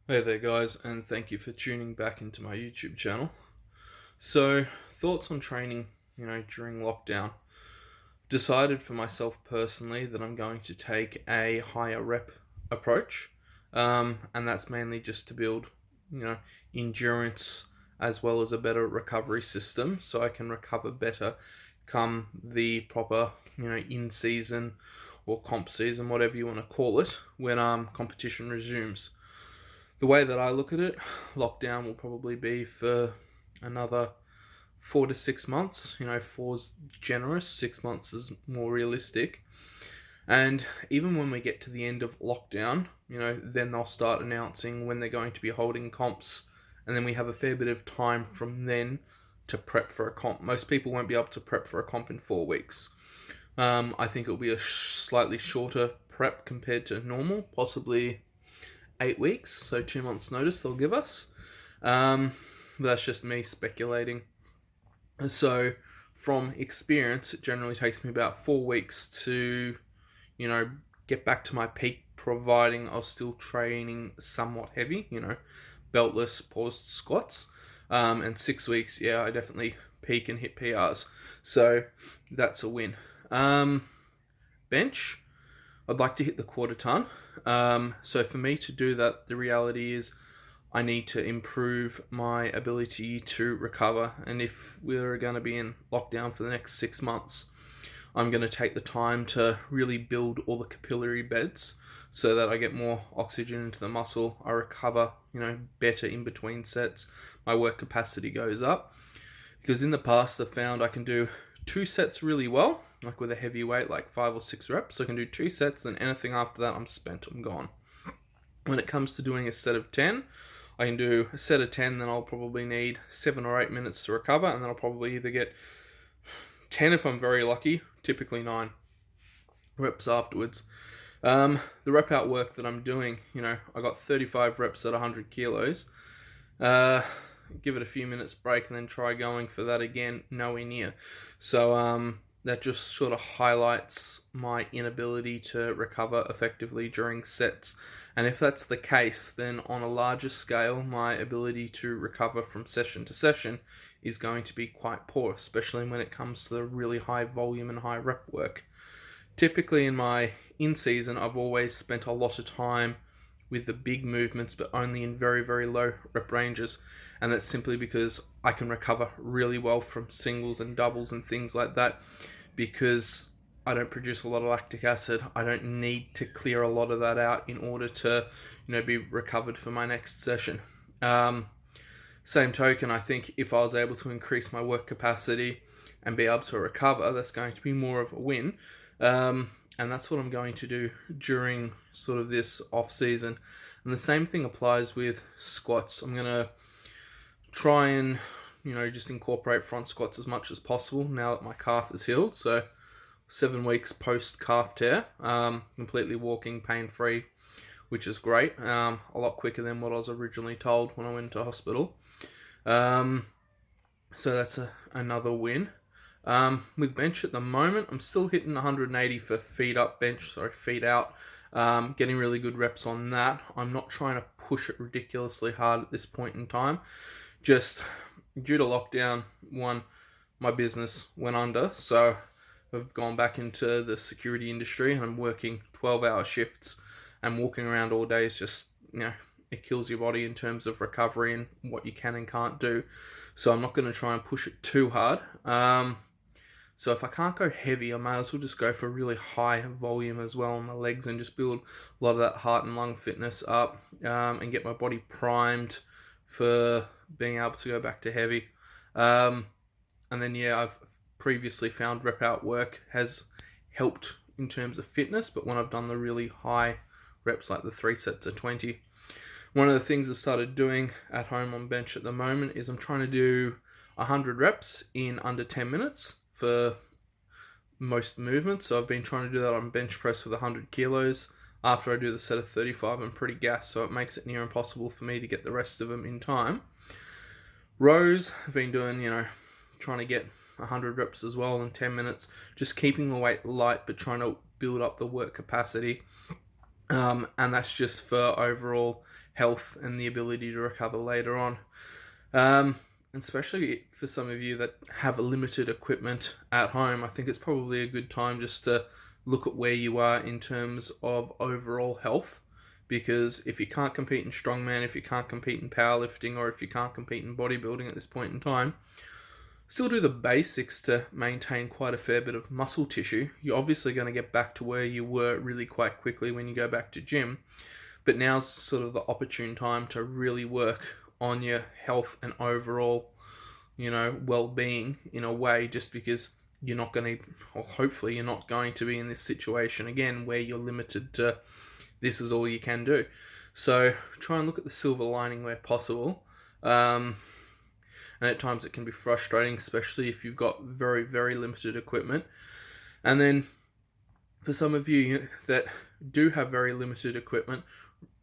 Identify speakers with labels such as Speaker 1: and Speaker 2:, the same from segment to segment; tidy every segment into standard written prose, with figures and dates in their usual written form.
Speaker 1: Hey there, guys, and thank you for tuning back into my YouTube channel. So, thoughts on training, during lockdown. Decided for myself personally that I'm going to take a higher rep approach, and that's mainly just to build, you know, endurance as well as a better recovery system so I can recover better come the proper, in season or comp season, whatever you want to call it, when competition resumes. The way that I look at it, lockdown will probably be for another 4 to 6 months. Four's generous, 6 months is more realistic. And even when we get to the end of lockdown, then they'll start announcing when they're going to be holding comps. And then we have a fair bit of time from then to prep for a comp. Most people won't be able to prep for a comp in 4 weeks. I think it'll be a slightly shorter prep compared to normal, possibly 8 weeks, so 2 months' notice they'll give us. But that's just me speculating. So, from experience, it generally takes me about 4 weeks to, you know, get back to my peak, providing I was still training somewhat heavy, beltless paused squats. And 6 weeks, yeah, I definitely peak and hit PRs. So, that's a win. Bench, I'd like to hit the quarter ton. So for me to do that, the reality is I need to improve my ability to recover. And if we're going to be in lockdown for the next 6 months, I'm going to take the time to really build all the capillary beds so that I get more oxygen into the muscle. I recover, better in between sets. My work capacity goes up. Because in the past, I've found I can do 2 sets really well, like with a heavy weight, like 5 or 6 reps. So I can do 2 sets, then anything after that, I'm spent, I'm gone. When it comes to doing a set of 10, I can do a set of 10, then I'll probably need 7 or 8 minutes to recover, and then I'll probably either get 10 if I'm very lucky, typically 9 reps afterwards. The rep out work that I'm doing, I got 35 reps at 100 kilos. Give it a few minutes break and then try going for that again, nowhere near. So that just sort of highlights my inability to recover effectively during sets. And if that's the case, then on a larger scale, my ability to recover from session to session is going to be quite poor, especially when it comes to the really high volume and high rep work. Typically in my in-season, I've always spent a lot of time with the big movements, but only in very, very low rep ranges. And that's simply because I can recover really well from singles and doubles and things like that because I don't produce a lot of lactic acid. I don't need to clear a lot of that out in order to, be recovered for my next session. Same token, I think if I was able to increase my work capacity and be able to recover, that's going to be more of a win. And that's what I'm going to do during sort of this off season. And the same thing applies with squats. I'm going to try and, just incorporate front squats as much as possible now that my calf is healed. So 7 weeks post calf tear, completely walking pain free, which is great. A lot quicker than what I was originally told when I went to hospital. So that's another win. With bench at the moment, I'm still hitting 180 for feet up bench, feet out. Getting really good reps on that. I'm not trying to push it ridiculously hard at this point in time. Just due to lockdown, my business went under, so I've gone back into the security industry and I'm working 12-hour shifts and walking around all day is just, it kills your body in terms of recovery and what you can and can't do. So I'm not going to try and push it too hard. So if I can't go heavy, I might as well just go for really high volume as well on the legs and just build a lot of that heart and lung fitness up and get my body primed for being able to go back to heavy. And then, I've previously found rep out work has helped in terms of fitness, but when I've done the really high reps, like the 3 sets of 20, one of the things I've started doing at home on bench at the moment is I'm trying to do 100 reps in under 10 minutes for most movements. So I've been trying to do that on bench press with 100 kilos. After I do the set of 35, I'm pretty gassed, so it makes it near impossible for me to get the rest of them in time. Rows, I've been doing, trying to get 100 reps as well in 10 minutes, just keeping the weight light, but trying to build up the work capacity. And that's just for overall health and the ability to recover later on. And especially for some of you that have a limited equipment at home, I think it's probably a good time just to look at where you are in terms of overall health. Because if you can't compete in strongman, if you can't compete in powerlifting, or if you can't compete in bodybuilding at this point in time, still do the basics to maintain quite a fair bit of muscle tissue. You're obviously going to get back to where you were really quite quickly when you go back to gym. But now's sort of the opportune time to really work on your health and overall, well-being in a way, just because you're not going to, or hopefully you're not going to be in this situation again where you're limited to this is all you can do. So try and look at the silver lining where possible. And at times it can be frustrating, especially if you've got very, very limited equipment. And then for some of you that do have very limited equipment,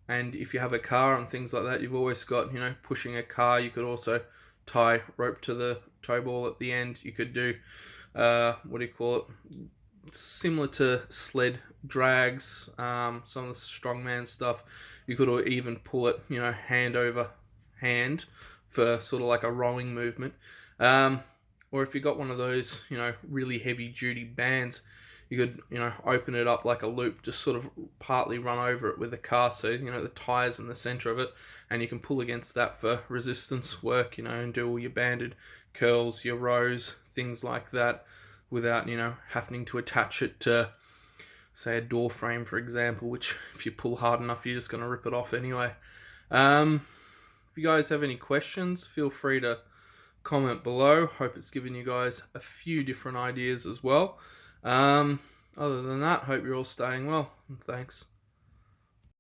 Speaker 1: and if you have a car and things like that, you've always got, pushing a car. You could also tie rope to the tow ball at the end. You could do, similar to sled drags, some of the strongman stuff. You could even pull it, hand over hand for sort of like a rowing movement. Or if you got one of those, really heavy duty bands, you could, open it up like a loop, just sort of partly run over it with a car, so, the tyre's in the center of it, and you can pull against that for resistance work, and do all your banded curls, your rows, things like that, without, having to attach it to, say, a door frame, for example, which if you pull hard enough, you're just going to rip it off anyway. If you guys have any questions, feel free to comment below. Hope it's given you guys a few different ideas as well. Other than that, hope you're all staying well. Thanks.